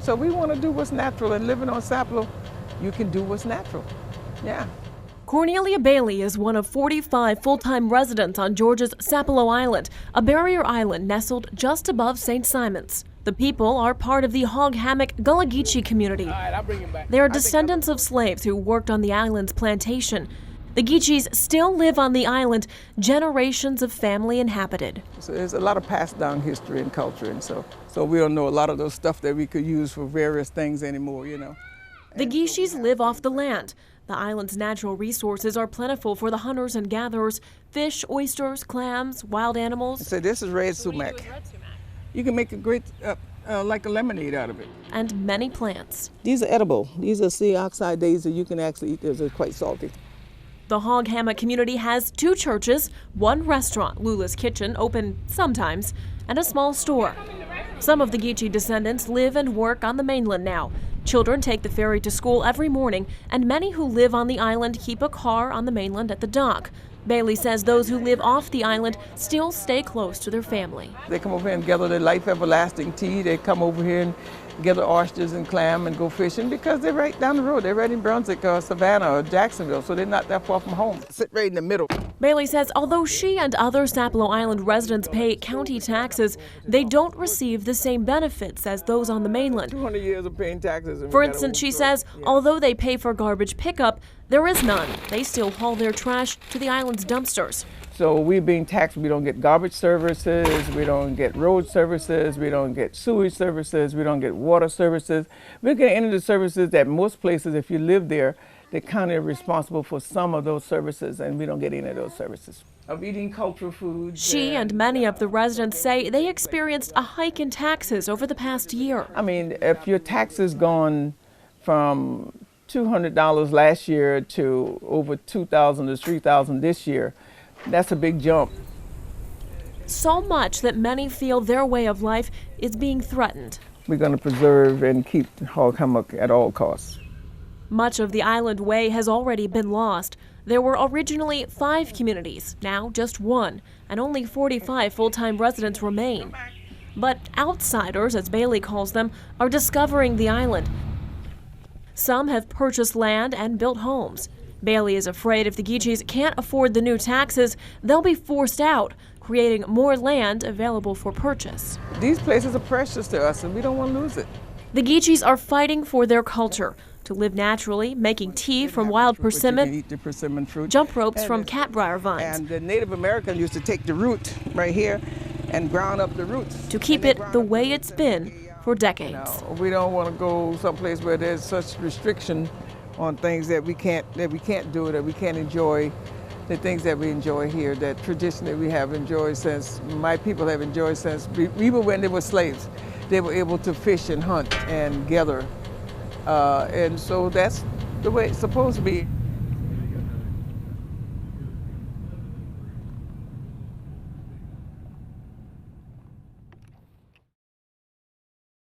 So we want to do what's natural, and living on Sapelo, you can do what's natural. Yeah. Cornelia Bailey is one of 45 full-time residents on Georgia's Sapelo Island, a barrier island nestled just above St. Simons. The people are part of the Hog Hammock Gullah Geechee community. They are descendants of slaves who worked on the island's plantation. The Geechees still live on the island, generations of family inhabited. So there's a lot of passed down history and culture, and so we don't know a lot of those stuff that we could use for various things anymore, you know. The Geechees live off the land. The island's natural resources are plentiful for the hunters and gatherers: fish, oysters, clams, wild animals. So this is red sumac. You can make a great, like a lemonade out of it. And many plants. These are edible. These are sea oxide days that you can actually eat. They're quite salty. The Hog Hammock community has 2 churches, 1 restaurant, Lula's Kitchen, open sometimes, and a small store. Some of the Geechee descendants live and work on the mainland now. Children take the ferry to school every morning, and many who live on the island keep a car on the mainland at the dock. Bailey says those who live off the island still stay close to their family. They come over here and gather their life everlasting tea. They come over here and gather oysters and clam and go fishing because they're right down the road. They're right in Brunswick or Savannah or Jacksonville, so they're not that far from home. Sit right in the middle. Bailey says although she and other Sapelo Island residents pay county taxes, they don't receive the same benefits as those on the mainland. 200 years of paying taxes. For instance, she says, although they pay for garbage pickup, there is none. They still haul their trash to the island's dumpsters. So we're being taxed. We don't get garbage services, we don't get road services, we don't get sewage services, we don't get water services. We get any of the services that most places, if you live there, the county is responsible for some of those services, and we don't get any of those services. Of eating cultural foods. She and many of the residents say they experienced a hike in taxes over the past year. I mean, if your taxes gone from $200 last year to over $2,000 to $3,000 this year, that's a big jump. So much that many feel their way of life is being threatened. We're going to preserve and keep Hog Hammock at all costs. Much of the island way has already been lost. There were originally 5 communities, now just 1, and only 45 full-time residents remain. But outsiders, as Bailey calls them, are discovering the island. Some have purchased land and built homes. Bailey is afraid if the Geechees can't afford the new taxes, they'll be forced out, creating more land available for purchase. These places are precious to us, and we don't want to lose it. The Geechees are fighting for their culture, to live naturally, making tea from wild persimmon, eat the persimmon fruit, jump ropes from catbrier vines. And the Native Americans used to take the root right here and ground up the roots. To keep it the way it's been for decades. No, we don't want to go someplace where there's such restriction on things that we can't do, that we can't enjoy, the things that we enjoy here, that tradition that we have enjoyed since, my people have enjoyed since, even when they were slaves. They were able to fish and hunt and gather. And so that's the way it's supposed to be.